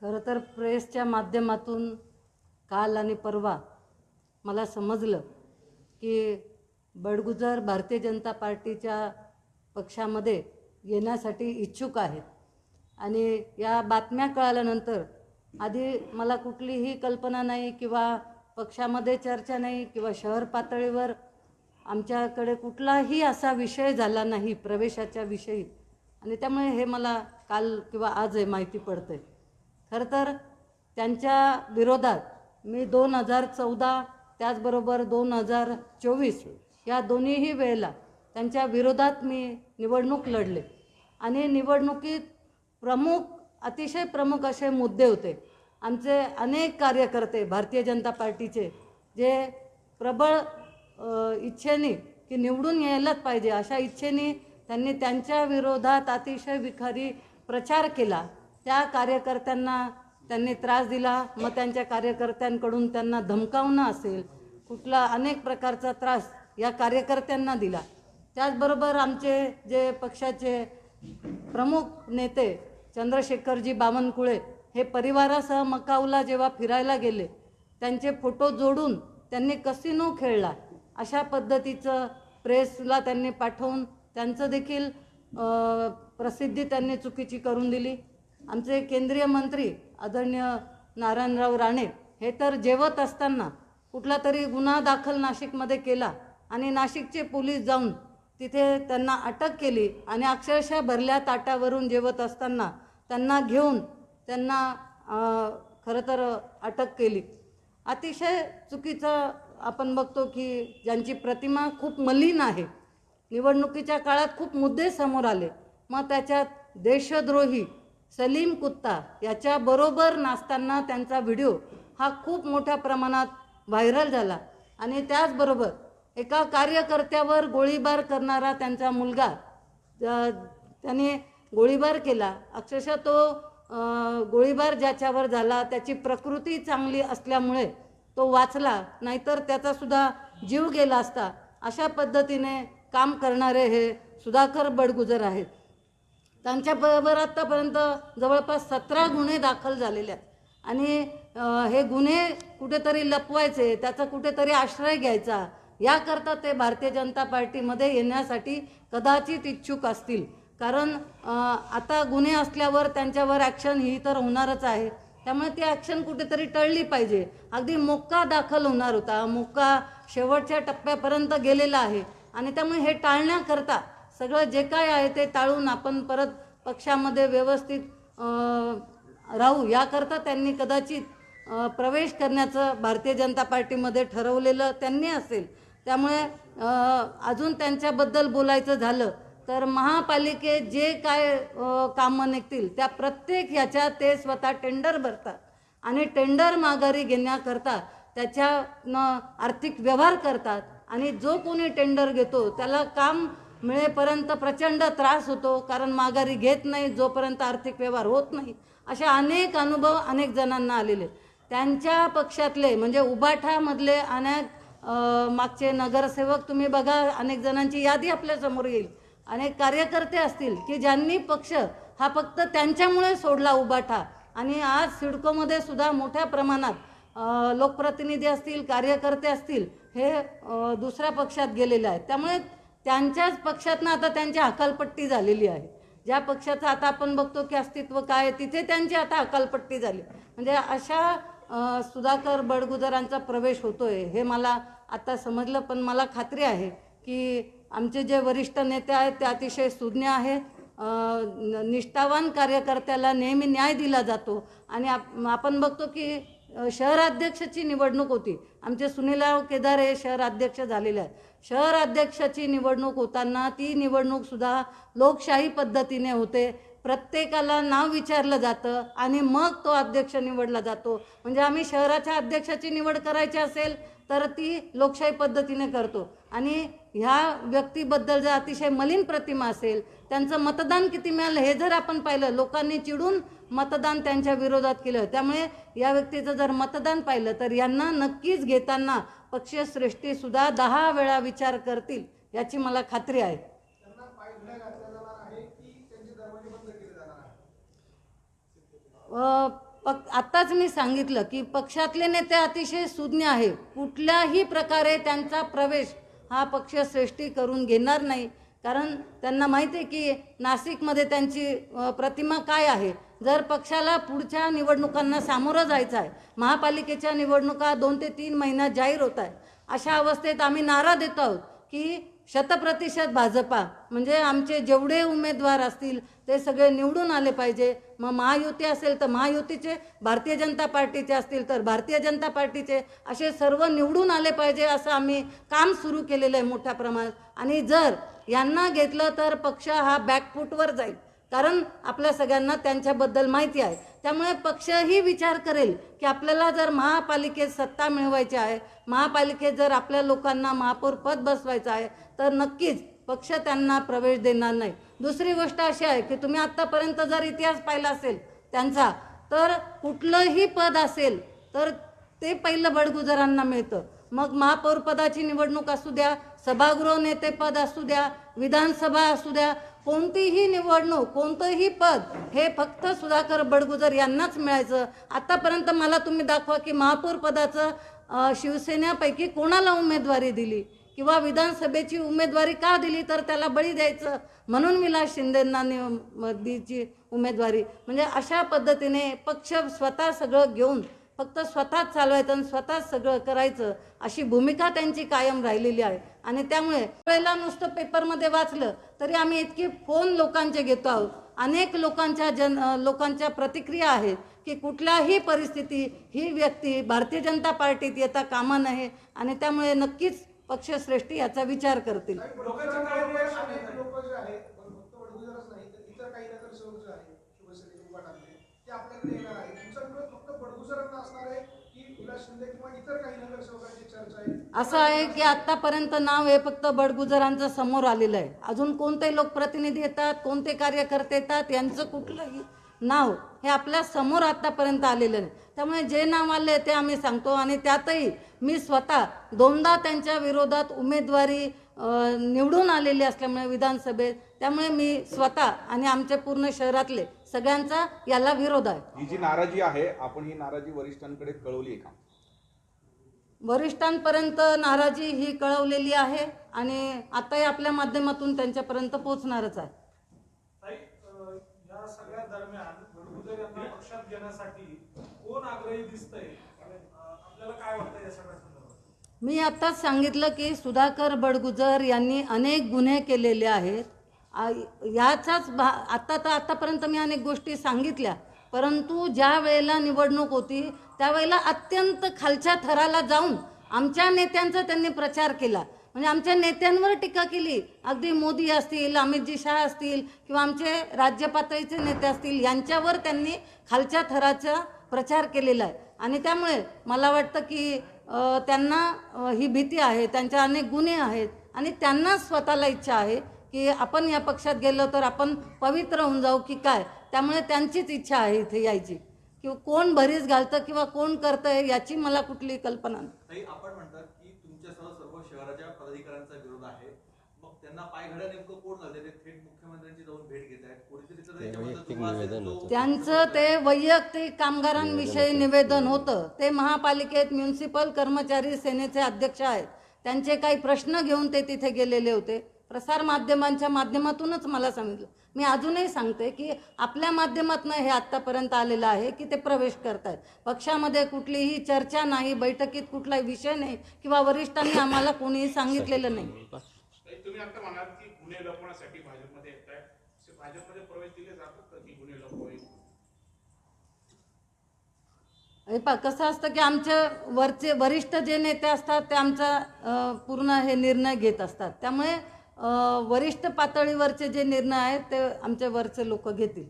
खरं तर प्रेसच्या माध्यमातून काल आणि परवा मला समजलं की बडगुजर भारतीय जनता पार्टीच्या पक्षामध्ये येण्यासाठी इच्छुक आहेत। आणि या बातम्या कळाल्यानंतर आधी मला कुठलीही कल्पना नाही किंवा पक्षामध्ये चर्चा नाही किंवा शहर पातळीवर आमच्याकडे कुठलाही असा विषय झाला नाही प्रवेशाच्या विषयी। आणि त्यामुळे हे मला काल किंवा आज हे माहिती पडते। खरं तर त्यांच्या विरोधात मी 2014 त्याचबरोबर 2024 या दोन्हीही वेळेला त्यांच्या विरोधात मी निवडणूक लढले। आणि निवडणुकीत अतिशय प्रमुख असे मुद्दे होते। आमचे अनेक कार्यकर्ते भारतीय जनता पार्टीचे जे प्रबळ इच्छेने की निवडून यायलाच पाहिजे अशा इच्छेने त्यांनी त्यांच्या विरोधात अतिशय विखारी प्रचार केला। त्या कार्यकर्त्यांना त्यांनी त्रास दिला। मग त्यांच्या कार्यकर्त्यांकडून त्यांना धमकावणं असेल कुठला अनेक प्रकारचा त्रास या कार्यकर्त्यांना दिला। त्याचबरोबर आमचे जे पक्षाचे प्रमुख नेते चंद्रशेखरजी बावनकुळे हे परिवारासह मकाऊला जेव्हा फिरायला गेले त्यांचे फोटो जोडून त्यांनी कसिनो खेळला अशा पद्धतीचं प्रेसला त्यांनी पाठवून त्यांचं देखील प्रसिद्धी त्यांनी चुकीची करून दिली। आमचे केंद्रीय मंत्री आदरणीय नारायणराव राणे हे तर जेवत असताना कुठला तरी गुन्हा दाखल नाशिकमध्ये केला आणि नाशिकचे पोलीस जाऊन तिथे त्यांना अटक केली आणि अक्षरशः भरल्या ताटावरून जेवत असताना त्यांना घेऊन त्यांना खरं तर अटक केली। अतिशय चुकीचं आपण बघतो की ज्यांची प्रतिमा खूप मलिन आहे। निवडणुकीच्या काळात खूप मुद्दे समोर आले मग त्याच्यात देशद्रोही सलीम कुत्ता याच्याबरोबर नाचताना त्यांचा व्हिडिओ हा खूप मोठ्या प्रमाणात व्हायरल झाला। आणि त्याचबरोबर एका कार्यकर्त्यावर गोळीबार करणारा त्यांचा मुलगा त्याने गोळीबार केला। अक्षरशः तो गोळीबार ज्याच्यावर झाला त्याची प्रकृती चांगली असल्यामुळे तो वाचला नाहीतर त्याचासुद्धा जीव गेला असता। अशा पद्धतीने काम करणारे हे सुधाकर बडगुजर आहेत। त्यांच्याबरोबर आत्तापर्यंत जवळपास 17 गुन्हे दाखल झालेले आहेत। आणि हे गुन्हे कुठेतरी लपवायचे त्याचा कुठेतरी आश्रय घ्यायचा याकरता ते भारतीय जनता पार्टीमध्ये येण्यासाठी कदाचित इच्छुक असतील। कारण आता गुन्हे असल्यावर त्यांच्यावर ॲक्शन ही तर होणारच आहे त्यामुळे ती ॲक्शन कुठेतरी टळली पाहिजे। अगदी मोक्का दाखल होणार होता मोक्का शेवटच्या टप्प्यापर्यंत गेलेला आहे आणि त्यामुळे हे टाळण्याकरता सगळं जे काय आहे ते टाळून आपण परत पक्षामध्ये व्यवस्थित राहू याकरता त्यांनी कदाचित प्रवेश करण्याचं भारतीय जनता पार्टीमध्ये ठरवलेलं त्यांनी असेल। त्यामुळे अजून त्यांच्याबद्दल बोलायचं झालं तर महापालिकेत जे काय कामं निघतील त्या प्रत्येक ह्याच्यात ते स्वतः टेंडर भरतात आणि टेंडर माघारी घेण्याकरता त्याच्यानं आर्थिक व्यवहार करतात। आणि जो कोणी टेंडर घेतो त्याला काम मिळेपर्यंत प्रचंड त्रास होतो कारण माघारी घेत नाही जोपर्यंत आर्थिक व्यवहार होत नाही। अशा अनेक अनुभव अनेक जणांना आलेले। त्यांच्या पक्षातले म्हणजे उबाठामधले अनेक मागचे नगरसेवक तुम्ही बघा अनेक जणांची यादी आपल्यासमोर येईल। अनेक कार्यकर्ते असतील की ज्यांनी पक्ष हा फक्त त्यांच्यामुळे सोडला उबाठा आणि आज सिडकोमध्ये सुद्धा मोठ्या प्रमाणात लोकप्रतिनिधी असतील कार्यकर्ते असतील हे दुसऱ्या पक्षात गेलेले आहेत। त्यामुळे त्यांच्याच पक्षातनं आता त्यांची हकालपट्टी झालेली आहे। ज्या पक्षाचं आता आपण बघतो की अस्तित्व काय तिथे त्यांची आता हकालपट्टी झाली। म्हणजे अशा सुधाकर बडगुजरांचा प्रवेश होतोय हे मला आता समजलं। पण मला खात्री आहे की आमचे जे वरिष्ठ नेते आहेत ते अतिशय सुज्ञ आहेत। निष्ठावान कार्यकर्त्याला नेहमी न्याय दिला जातो। आणि आपण बघतो की शहराध्यक्षाची निवडणूक होती आमचे सुनीलराव केदार हे शहराध्यक्ष झालेले आहेत। शहराध्यक्षाची निवडणूक होताना ती निवडणूकसुद्धा लोकशाही पद्धतीने होते। प्रत्येकाला नाव विचारलं जातं आणि मग तो अध्यक्ष निवडला जातो। म्हणजे आम्ही शहराच्या अध्यक्षाची निवड करायची असेल तर ती लोकशाही पद्धतीने करतो। आणि ह्या व्यक्तीबद्दल जर अतिशय मलिन प्रतिमा असेल त्यांचं मतदान किती मिळालं हे जर आपण पाहिलं लोकांनी चिडून मतदान त्यांच्या विरोधात केलं। त्यामुळे या व्यक्तीचं जर मतदान पाहिलं तर यांना नक्कीच घेताना पक्षश्रेष्ठीसुद्धा 10 वेळा विचार करतील याची मला खात्री आहे। आत्ताच मी सांगितलं की पक्षातले नेते अतिशय सुज्ञ आहे. कुठल्याही प्रकारे त्यांचा प्रवेश हा पक्ष श्रेष्ठी करून घेणार नाही. कारण त्यांना माहिती आहे की नाशिकमध्ये त्यांची प्रतिमा काय आहे. जर पक्षाला पुढच्या निवडणुकांना सामोरं जायचं आहे, महापालिकेच्या निवडणुका 2 ते 3 महिन्यात जाहीर होत आहे, अशा अवस्थेत आम्ही नारा देतो आहोत की 100% भाजपा, म्हणजे आमचे जेवढे उमेदवार असतील ते सगळे निवडून आले पाहिजे. मग महायुती असेल तर महायुतीचे, भारतीय जनता पार्टीचे असतील तर भारतीय जनता पार्टीचे, असे सर्व निवडून आले पाहिजे असं आम्ही काम सुरू केलेलं आहे मोठ्या प्रमाणात. आणि जर यांना घेतलं तर पक्ष हा बॅकफूटवर जाईल. कारण आपल्या सगळ्यांना त्यांच्याबद्दल माहिती आहे. त्यामुळे पक्षही विचार करेल की आपल्याला जर महापालिकेत सत्ता मिळवायची आहे, महापालिकेत जर आपल्या लोकांना महापौर पद बसवायचं आहे, तर नक्कीच पक्ष त्यांना प्रवेश देणार नाही. दुसरी गोष्ट अशी आहे की तुम्ही आत्तापर्यंत जर इतिहास पाहिला असेल त्यांचा, तर कुठलंही पद असेल तर ते पहिलं बडगुजरांना मिळतं. मग महापौर पदाची निवडणूक असू द्या, सभागृह नेतेपद असू द्या, विधानसभा असू द्या, कोणतीही निवडणूक, कोणतंही पद हे फक्त सुधाकर बडगुजर यांनाच मिळायचं. आतापर्यंत मला तुम्ही दाखवा की महापौर पदाचं शिवसेनेपैकी कोणाला उमेदवारी दिली किंवा विधानसभेची उमेदवारी का दिली, तर त्याला बळी द्यायचं म्हणून विलास शिंदेंना दिची उमेदवारी. म्हणजे अशा पद्धतीने पक्ष स्वतः सगळं घेऊन फक्त स्वतःच चालवायचं आणि स्वतःच सगळं करायचं अशी भूमिका त्यांची कायम राहिलेली आहे. आणि त्यामुळे वेळेला नुसतं पेपरमध्ये वाचलं तरी आम्ही इतके फोन लोकांचे घेतो आहोत. अनेक लोकांच्या प्रतिक्रिया आहेत की कुठल्याही परिस्थिती ही व्यक्ती भारतीय जनता पार्टीत येता कामा नये. आणि त्यामुळे नक्कीच पक्षश्रेष्ठी याचा विचार करतील. असं आहे की आतापर्यंत नाव हे फक्त बडगुजरांचं समोर आलेलं आहे. अजून कोणते लोकप्रतिनिधी येतात, कोणते कार्यकर्ते येतात, यांचं कुठलंही नाव हे आपल्या समोर आतापर्यंत आलेलं नाही. त्यामुळे जे नाव आले ते आम्ही सांगतो. आणि त्यातही मी स्वतः 2दा त्यांच्या विरोधात उमेदवारी निवडून आलेली असल्यामुळे विधानसभेत, त्यामुळे मी स्वतः आणि आमच्या पूर्ण शहरातले सगळ्यांचा याला विरोध आहे. ही जी नाराजी आहे, आपण ही नाराजी वरिष्ठांकडे कळवली आहे का? वरिष्ठांपर्यंत नाराजी ही कळवलेली आहे आणि आताही आपल्या माध्यमातून त्यांच्यापर्यंत पोहोचणारच आहे. या सगळ्या दरम्यान बडगुजर यांना पक्षात घेण्यासाठी कोण आग्रही दिसतंय, आपल्याला काय वाटतं या सगळ्या संदर्भात? मी आत्ताच सांगितलं की सुधाकर बडगुजर यांनी अनेक गुन्हे केलेले आहेत. याचाच आतापर्यंत मी अनेक गोष्टी सांगितल्या, परंतु ज्या वेळेला निवडणूक होती त्यावेळेला अत्यंत खालच्या थराला जाऊन आमच्या नेत्यांचा त्यांनी प्रचार केला. म्हणजे आमच्या नेत्यांवर टीका केली. अगदी मोदी असतील, अमितजी शहा असतील किंवा आमचे राज्य पातळीचे नेते असतील, यांच्यावर त्यांनी खालच्या थराचा प्रचार केलेला आहे. आणि त्यामुळे मला वाटतं की त्यांना ही भीती आहे, त्यांच्या अनेक गुन्हे आहेत आणि त्यांना स्वतःला इच्छा आहे की आपण या पक्षात गेलो तर आपण पवित्र होऊन जाऊ की काय. त्यामुळे त्यांचीच इच्छा आहे इथे यायची. किंवा कोण भरीस घालतं किंवा कोण करतंय याची मला कुठली कल्पना नाही. आपण म्हणतात की तुमच्यासह सर्व शहराच्या पदाधिकाऱ्यांचा विरोध आहे, मग त्यांना पायघड्या नेमकं कोण घालते? ते थेट मुख्यमंत्र्यांची जाऊन भेट घेत आहेत, त्यांचं ते वैयक्तिक कामगारांविषयी निवेदन होतं. ते महापालिकेत म्युन्सिपल कर्मचारी सेनेचे अध्यक्ष आहेत, त्यांचे काही प्रश्न घेऊन ते तिथे गेलेले होते. प्रसार माध्यमांच्या माध्यमातूनच मला सांगितलं. मी अजूनही सांगते की आपल्या माध्यमातून हे आत्तापर्यंत आलेलं आहे की ते प्रवेश करतायत. पक्षामध्ये कुठलीही चर्चा नाही, बैठकीत कुठलाही विषय नाही किंवा वरिष्ठांनी आम्हाला कोणीही सांगितलेलं नाही. तुम्ही आता म्हणाल की गुन्हे लपवण्यासाठी भाजपमध्ये येताय, भाजपमध्ये प्रवेश दिले जातात की गुन्हे लपवायचे? कसं असतं की आमच्या वरचे वरिष्ठ जे नेते असतात ते आमचा पूर्ण हे निर्णय घेत असतात. त्यामुळे वरिष्ठ पातळीवरचे जे निर्णय आहेत ते आमच्या वरचे लोक घेतील.